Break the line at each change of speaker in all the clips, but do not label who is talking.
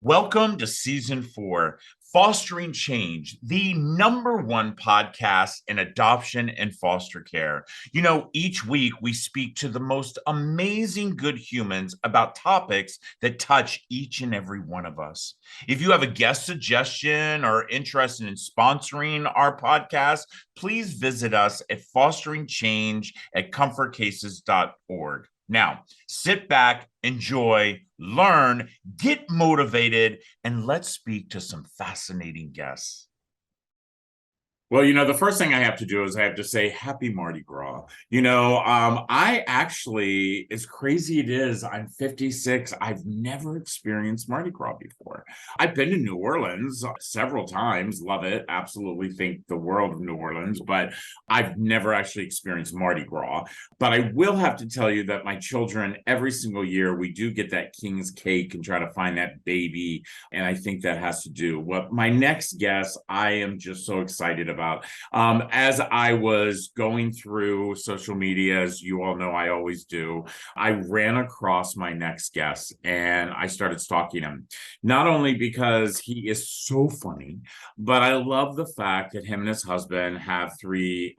Welcome to season 4, Fostering Change, the #1 podcast in adoption and foster care. Each week we speak to the most amazing good humans about topics that touch each and every one of us. If you have a guest suggestion or interested in sponsoring our podcast, please visit us at fosteringchange@comfortcases.org. Now, sit back, enjoy, learn, get motivated, and let's speak to some fascinating guests.
Well, the first thing I have to do is I have to say happy Mardi Gras. I actually, as crazy it is, I'm 56. I've never experienced Mardi Gras before. I've been to New Orleans several times, love it, absolutely think the world of New Orleans, but I've never actually experienced Mardi Gras. But I will have to tell you that my children, every single year, we do get that king's cake and try to find that baby. And I think that has to do. Well, my next guest, I am just so excited about. As I was going through social media, as you all know I always do, I ran across my next guest and I started stalking him. Not only because he is so funny, but I love the fact that him and his husband have three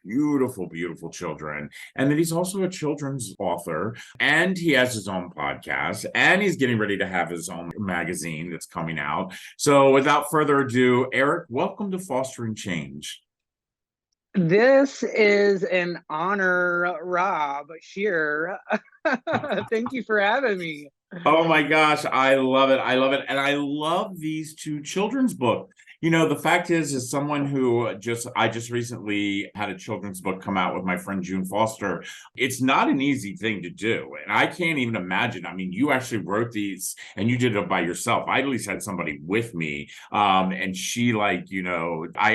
beautiful children, and that he's also a children's author, and he has his own podcast, and he's getting ready to have his own magazine that's coming out. So without further ado, Erik, welcome to Fostering Change.
This is an honor, Rob. Sheer. Thank you for having me.
Oh my gosh, I love it. And I love these two children's books. The fact is, as someone who I just recently had a children's book come out with my friend June Foster, it's not an easy thing to do. And I can't even imagine. I mean, you actually wrote these and you did it by yourself. I at least had somebody with me. And she I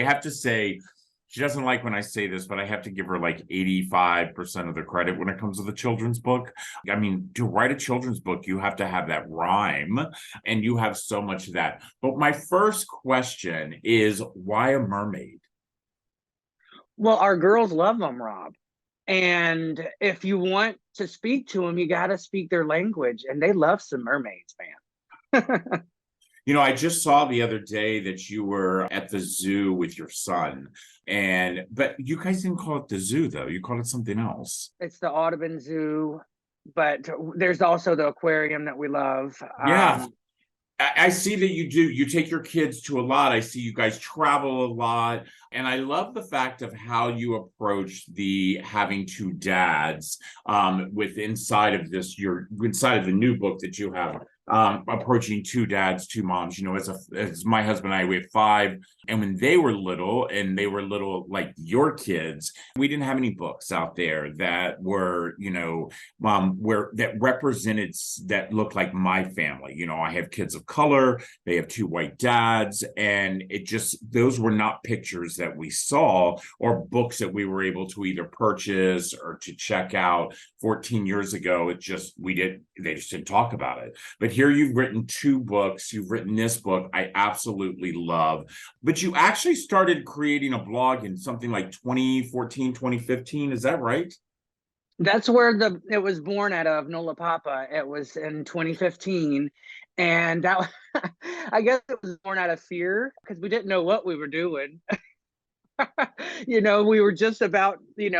have to say, she doesn't like when I say this, but I have to give her like 85% of the credit when it comes to the children's book. I mean, to write a children's book, you have to have that rhyme, and you have so much of that. But my first question is, why a mermaid?
Well, our girls love them, Rob. And if you want to speak to them, you got to speak their language. And they love some mermaids, man.
I just saw the other day that you were at the zoo with your son, but you guys didn't call it the zoo, though. You called it something else.
It's the Audubon Zoo, but there's also the aquarium that we love.
Yeah. I see that you take your kids to a lot. I see you guys travel a lot. And I love the fact of how you approach the having two dads with inside of the new book that you have, approaching two dads, two moms. As my husband and I, we have 5. And when they were little like your kids, we didn't have any books out there that were, that represented, that looked like my family. I have kids of color, they have 2 white dads, and those were not pictures that we saw or books that we were able to either purchase or to check out 14 years ago. They just didn't talk about it. But here you've written 2 books, you've written this book I absolutely love, but you actually started creating a blog in something like 2014, 2015, is that right?
That's where it was born out of, Nola Papa. It was in 2015. And that I guess it was born out of fear because we didn't know what we were doing. We were just about,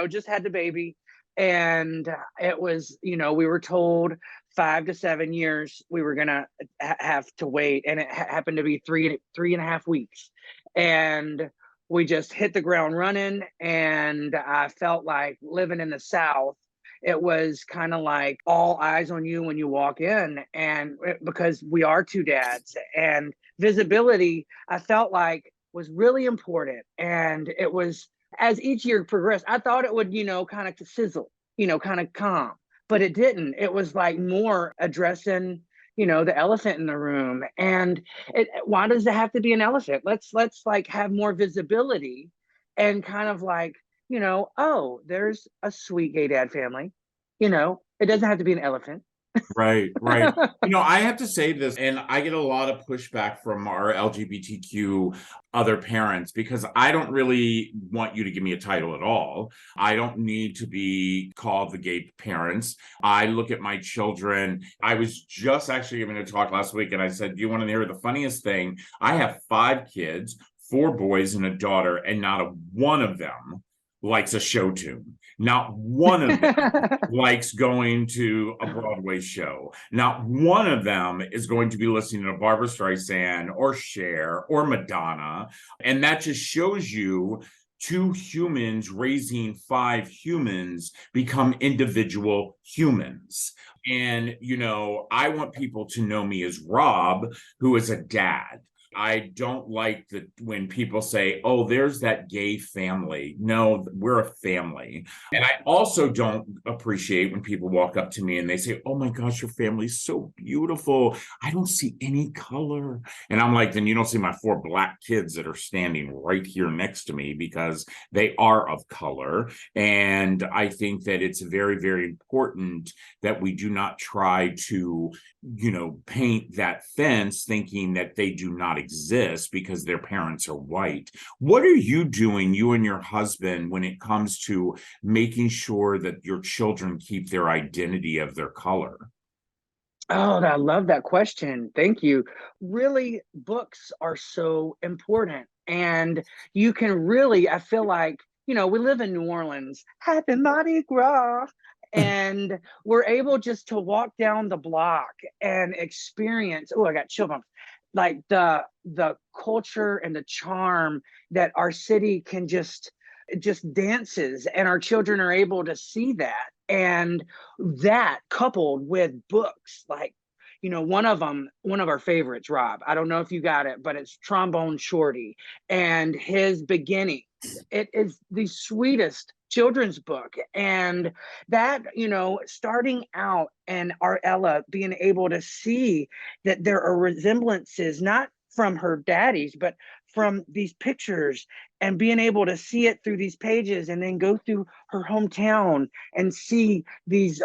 just had the baby. And it was, we were told 5 to 7 years we were gonna have to wait, and it happened to be 3.5 weeks, and we just hit the ground running. And I felt like living in the South, it was kind of like all eyes on you when you walk in, and because we are 2 dads, and visibility, I felt like, was really important. And it was, as each year progressed, I thought it would, kind of sizzle, kind of calm, but it didn't. It was like more addressing, the elephant in the room. And why does it have to be an elephant? Let's like have more visibility, and kind of like, oh, there's a sweet gay dad family. It doesn't have to be an elephant.
Right, right. I have to say this, and I get a lot of pushback from our LGBTQ other parents because I don't really want you to give me a title at all. I don't need to be called the gay parents. I look at my children. I was just actually giving a talk last week, and I said, do you want to hear the funniest thing? I have 5 kids, 4 boys and a daughter, and not a one of them likes a show tune. Not one of them likes going to a Broadway show. Not one of them is going to be listening to Barbra Streisand or Cher or Madonna. And that just shows you 2 humans raising 5 humans become individual humans. And, I want people to know me as Rob, who is a dad. I don't like that when people say, oh, there's that gay family. No, we're a family. And I also don't appreciate when people walk up to me and they say, oh my gosh, your family's so beautiful. I don't see any color. And I'm like, then you don't see my 4 black kids that are standing right here next to me because they are of color. And I think that it's very, very important that we do not try to, paint that fence thinking that they do not exist because their parents are white. What are you doing, you and your husband, when it comes to making sure that your children keep their identity of their color?
Oh, I love that question. Thank you. Really, books are so important. And you can really, I feel like, we live in New Orleans. Happy Mardi Gras. And we're able just to walk down the block and experience. Oh, I got chill bumps. Like the culture and the charm that our city can just dances, and our children are able to see that. And that coupled with books like, one of our favorites, Rob, I don't know if you got it, but it's Trombone Shorty and his beginnings. It is the sweetest children's book. And that, starting out, and our Ella being able to see that there are resemblances, not from her daddies, but from these pictures, and being able to see it through these pages, and then go through her hometown and see these,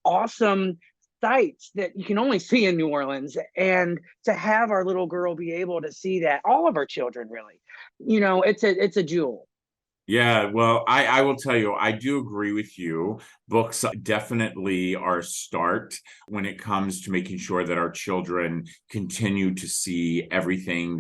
awesome sights that you can only see in New Orleans. And to have our little girl be able to see that, all of our children really, it's a jewel.
Yeah, well, I will tell you, I do agree with you. Books definitely are a start when it comes to making sure that our children continue to see everything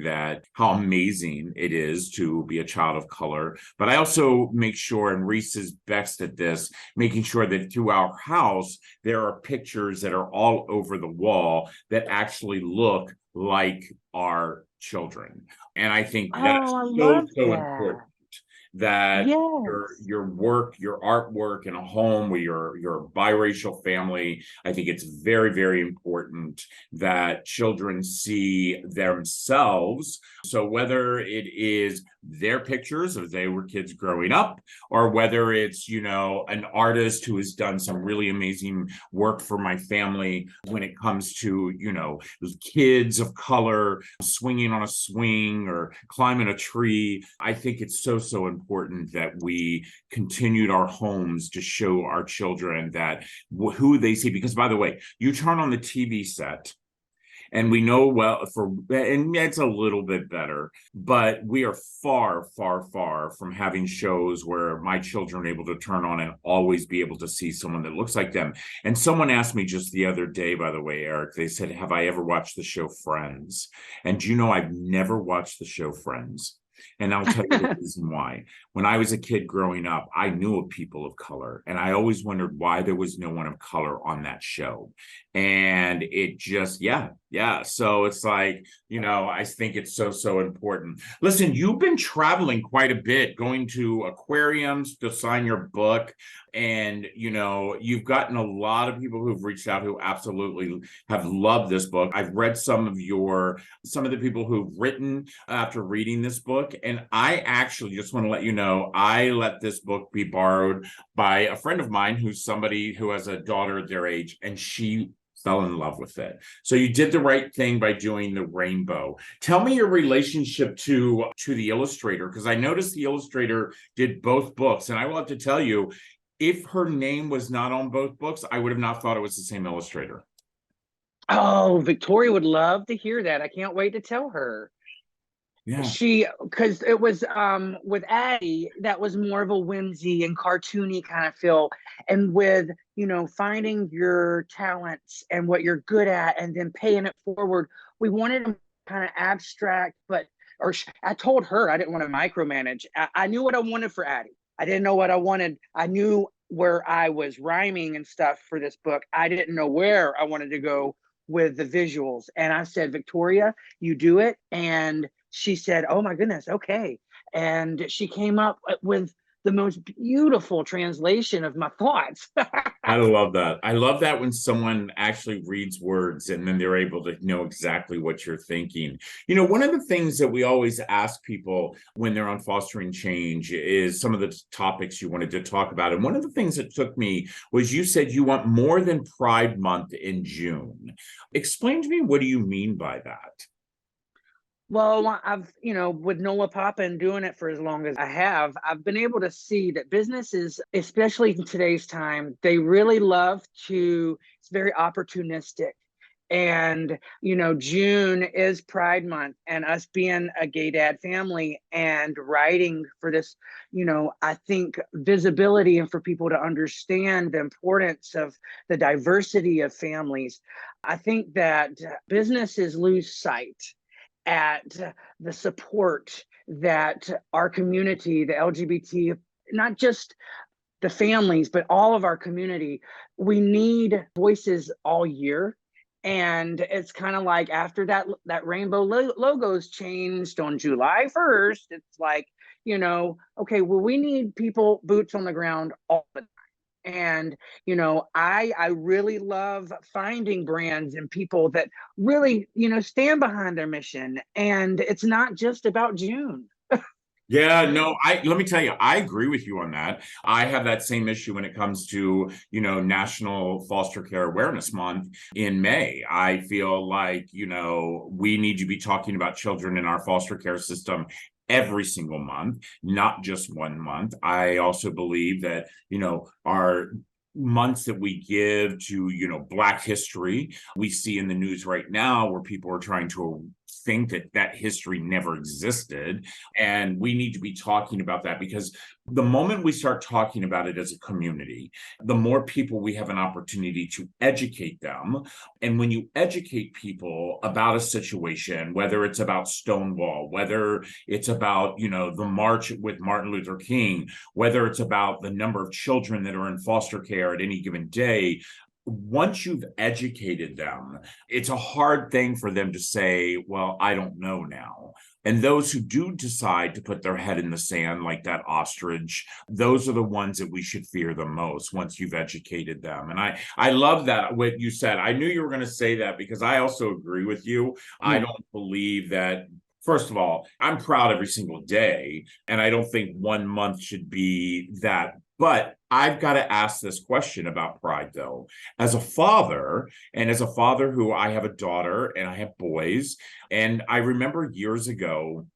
how amazing it is to be a child of color. But I also make sure, and Reese is best at this, making sure that through our house, there are pictures that are all over the wall that actually look like our children. And I think that's
Oh, I
so,
love
so
that.
important that
Yes.
your work, your artwork in a home where you're a biracial family. I think it's very, very important that children see themselves. So whether it is their pictures of they were kids growing up, or whether it's, an artist who has done some really amazing work for my family when it comes to, kids of color swinging on a swing or climbing a tree. I think it's so, so important that we continued our homes to show our children that who they see. Because, by the way, you turn on the TV set, and we know and it's a little bit better, but we are far, far, far from having shows where my children are able to turn on and always be able to see someone that looks like them. And someone asked me just the other day, by the way, Erik, they said, have I ever watched the show Friends? And I've never watched the show Friends. And I'll tell you the reason why. When I was a kid growing up, I knew of people of color, and I always wondered why there was no one of color on that show. And it just, yeah. So it's like, I think it's so, so important. Listen, you've been traveling quite a bit, going to aquariums to sign your book. And, you've gotten a lot of people who've reached out who absolutely have loved this book. I've read some of the people who've written after reading this book. And I actually just want to let you know, I let this book be borrowed by a friend of mine who's somebody who has a daughter their age, and she fell in love with it. So you did the right thing by doing the rainbow. Tell me your relationship to the illustrator, because I noticed the illustrator did both books, and I will have to tell you, if her name was not on both books, I would have not thought it was the same illustrator.
Oh, Victoria would love to hear that. I can't wait to tell her.
Yeah.
Because it was with Addie, that was more of a whimsy and cartoony kind of feel. And with, finding your talents and what you're good at and then paying it forward, we wanted to kind of abstract, I told her I didn't want to micromanage. I knew what I wanted for Addie. I didn't know what I wanted. I knew where I was rhyming and stuff for this book. I didn't know where I wanted to go with the visuals. And I said, Victoria, you do it. And she said, oh my goodness, okay. And she came up with the most beautiful translation of my thoughts.
I love that. I love that when someone actually reads words and then they're able to know exactly what you're thinking. One of the things that we always ask people when they're on Fostering Change is some of the topics you wanted to talk about. And one of the things that took me was you said you want more than Pride Month in June. Explain to me, what do you mean by that?
Well, I've, with Nola Papa and doing it for as long as I have, I've been able to see that businesses, especially in today's time, they really love it's very opportunistic. And, June is Pride Month, and us being a gay dad family and writing for this, I think visibility and for people to understand the importance of the diversity of families. I think that businesses lose sight at the support that our community, the LGBT, not just the families, but all of our community, we need voices all year. And it's kind of like after that rainbow logos changed on July 1st, it's like, okay, well, we need people, boots on the ground all the time. And I really love finding brands and people that really stand behind their mission, and it's not just about June.
Yeah, no, let me tell you, I agree with you on that. I have that same issue when it comes to, National Foster Care Awareness Month in May. I feel like, we need to be talking about children in our foster care system every single month, not just one month. I also believe that, our months that we give to, Black history, we see in the news right now where people are trying to think that history never existed. And we need to be talking about that, because the moment we start talking about it as a community, the more people we have an opportunity to educate them. And when you educate people about a situation, whether it's about Stonewall, whether it's about, the march with Martin Luther King, whether it's about the number of children that are in foster care at any given day, once you've educated them, it's a hard thing for them to say, well, I don't know now. And those who do decide to put their head in the sand like that ostrich, those are the ones that we should fear the most once you've educated them. And I love that, what you said. I knew you were going to say that, because I also agree with you. I don't believe that. First of all, I'm proud every single day, and I don't think 1 month should be that. But I've got to ask this question about pride, though. As a father, and as a father who, I have a daughter and I have boys, and I remember years ago,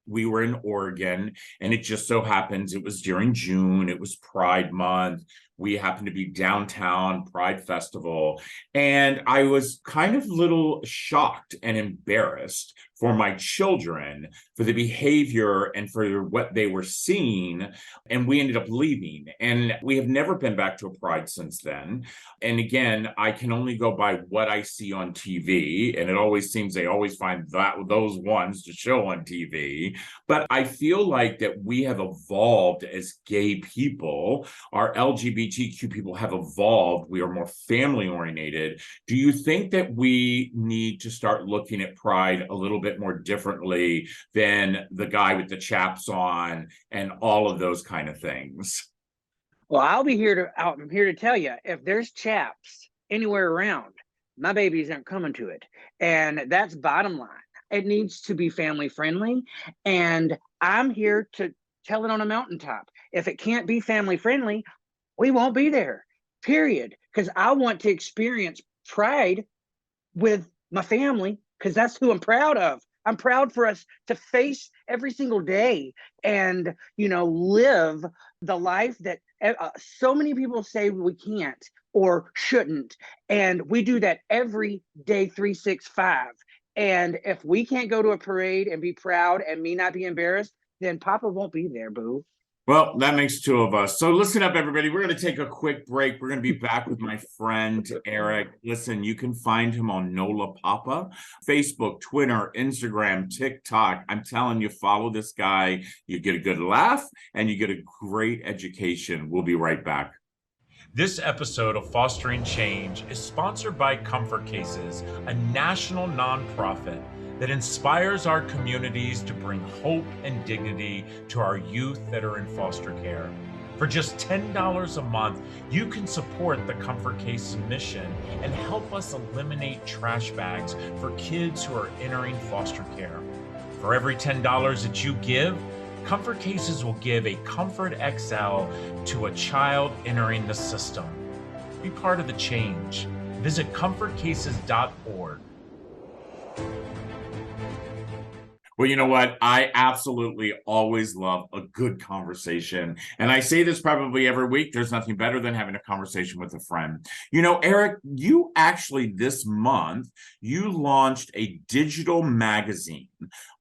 we were in Oregon, and it just so happens it was during June. It was Pride Month. We happened to be downtown, Pride Festival. And I was kind of a little shocked and embarrassed for my children, for the behavior and for what they were seeing. And we ended up leaving. And we have never been back to a Pride since then. And again, I can only go by what I see on TV. And it always seems they always find those ones to show on TV. But I feel like that we have evolved as gay people. Our LGBTQ people have evolved. We are more family oriented. Do you think that we need to start looking at Pride a little bit more differently than the guy with the chaps on and all of those kind of things?
Well, I'm here to tell you, if there's chaps anywhere around, my babies aren't coming to it. And that's bottom line. It needs to be family friendly. And I'm here to tell it on a mountaintop. If it can't be family friendly, we won't be there, period. Because I want to experience pride with my family, because that's who I'm proud of. I'm proud for us to face every single day and, live the life that So many people say we can't or shouldn't, and we do that every day, 365. And if we can't go to a parade and be proud and me not be embarrassed, then Papa won't be there, boo.
Well, that makes two of us. So listen up, everybody. We're going to take a quick break. We're going to be back with my friend, Erik. Listen, you can find him on Nola Papa, Facebook, Twitter, Instagram, TikTok. I'm telling you, follow this guy. You get a good laugh and you get a great education. We'll be right back.
This episode of Fostering Change is sponsored by Comfort Cases, a national nonprofit that inspires our communities to bring hope and dignity to our youth that are in foster care. For just $10 a month, you can support the Comfort Cases mission and help us eliminate trash bags for kids who are entering foster care. For every $10 that you give, Comfort Cases will give a Comfort XL to a child entering the system. Be part of the change. Visit comfortcases.org.
Well, you know what? I absolutely always love a good conversation. And I say this probably every week. There's nothing better than having a conversation with a friend. You know, Erik, you actually this month, you launched a digital magazine.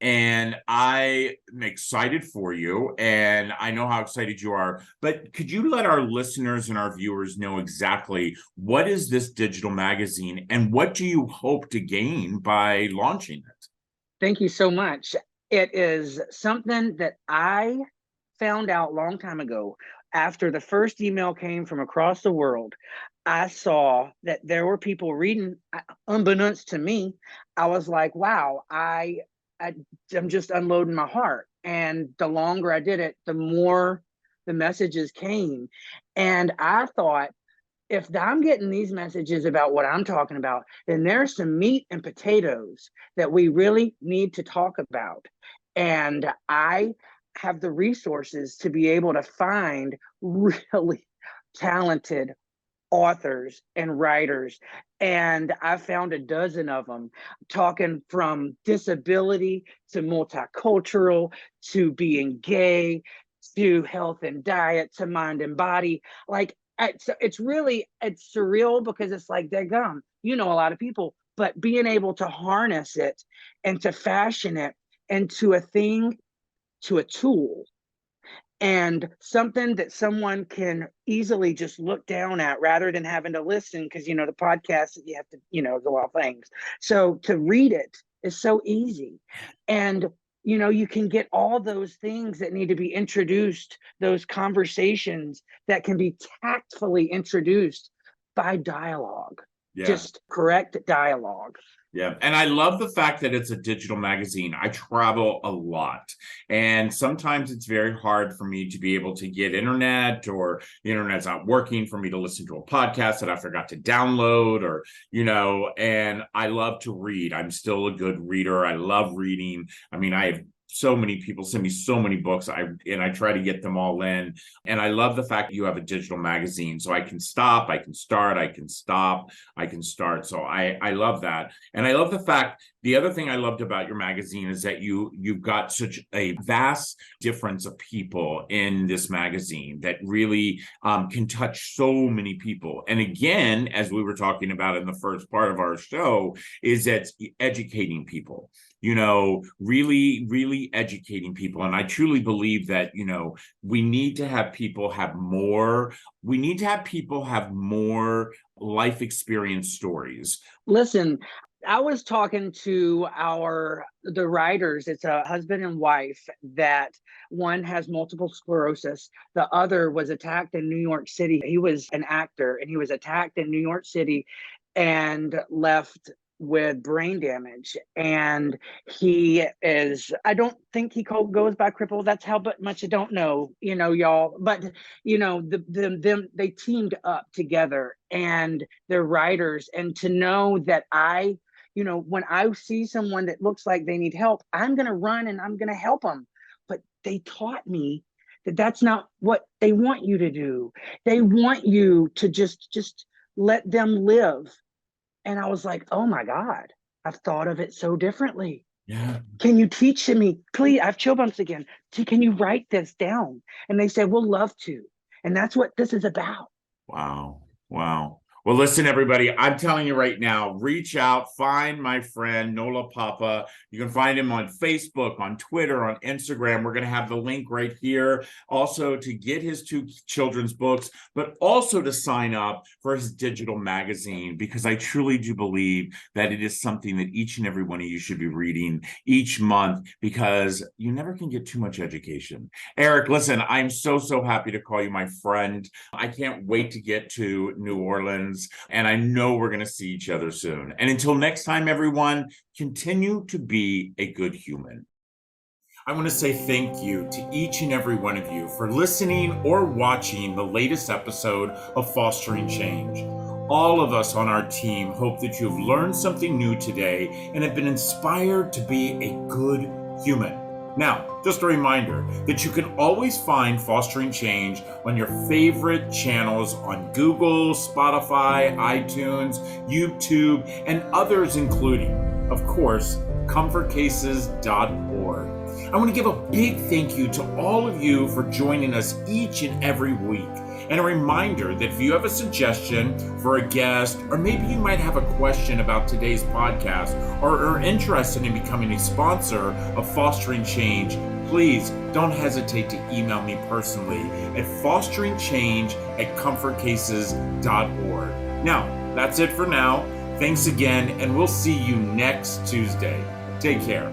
And I am excited for you. And I know how excited you are. But could you let our listeners and our viewers know exactly what is this digital magazine and what do you hope to gain by launching it?
Thank you so much. It is something that I found out a long time ago. After the first email came from across the world, I saw that there were people reading, unbeknownst to me. I was like, wow, I'm just unloading my heart. And the longer I did it, the more the messages came. And I thought, if I'm getting these messages about what I'm talking about, then there's some meat and potatoes that we really need to talk about. And I have the resources to be able to find really talented authors and writers. And I found a dozen of them, talking from disability to multicultural to being gay to health and diet to mind and body. Like, it's surreal because it's like, daggum, you know, a lot of people, but being able to harness it and to fashion it into a thing, to a tool, and something that someone can easily just look down at rather than having to listen, because, you know, the podcast, you have to, you know, do all things. So to read it is so easy. And you know, you can get all those things that need to be introduced, those conversations that can be tactfully introduced by dialogue, just correct dialogue.
Yeah. And I love the fact that it's a digital magazine. I travel a lot, and sometimes it's very hard for me to be able to get internet, or the internet's not working for me to listen to a podcast that I forgot to download, or, you know, and I love to read. I'm still a good reader. I love reading. I mean, I have so many people send me so many books. I try to get them all in. And I love the fact that you have a digital magazine. So I can stop, I can start, I can stop, I can start. So I love that. And I love the fact, the other thing I loved about your magazine is that you've got such a vast difference of people in this magazine that really can touch so many people. And again, as we were talking about in the first part of our show, is that educating people. You know, really, really educating people. And I truly believe that, you know, we need to have people have more life experience stories.
Listen, I was talking to the writers. It's a husband and wife that one has multiple sclerosis. The other was attacked in New York City. He was an actor and he was attacked in New York City and left with brain damage. And he is, I don't think he goes by crippled. That's how much I don't know, you know, y'all. But, you know, they teamed up together and they're writers. And to know that you know, when I see someone that looks like they need help, I'm going to run and I'm going to help them. But they taught me that that's not what they want you to do. They want you to just let them live. And I was like, oh my God, I've thought of it so differently.
Yeah.
Can you teach me? Please, I have chill bumps again. Can you write this down? And they said, we'll love to. And that's what this is about.
Wow. Wow. Well, listen, everybody, I'm telling you right now, reach out, find my friend Nola Papa. You can find him on Facebook, on Twitter, on Instagram. We're going to have the link right here. Also, to get his 2 children's books, but also to sign up for his digital magazine, because I truly do believe that it is something that each and every one of you should be reading each month, because you never can get too much education. Erik, listen, I'm so happy to call you my friend. I can't wait to get to New Orleans. And I know we're going to see each other soon. And until next time, everyone, continue to be a good human. I want to say thank you to each and every one of you for listening or watching the latest episode of Fostering Change. All of us on our team hope that you've learned something new today and have been inspired to be a good human. Now, just a reminder that you can always find Fostering Change on your favorite channels on Google, Spotify, iTunes, YouTube, and others, including, of course, comfortcases.org. I want to give a big thank you to all of you for joining us each and every week. And a reminder that if you have a suggestion for a guest, or maybe you might have a question about today's podcast, or are interested in becoming a sponsor of Fostering Change, please don't hesitate to email me personally at fosteringchange@comfortcases.org. Now, that's it for now. Thanks again, and we'll see you next Tuesday. Take care.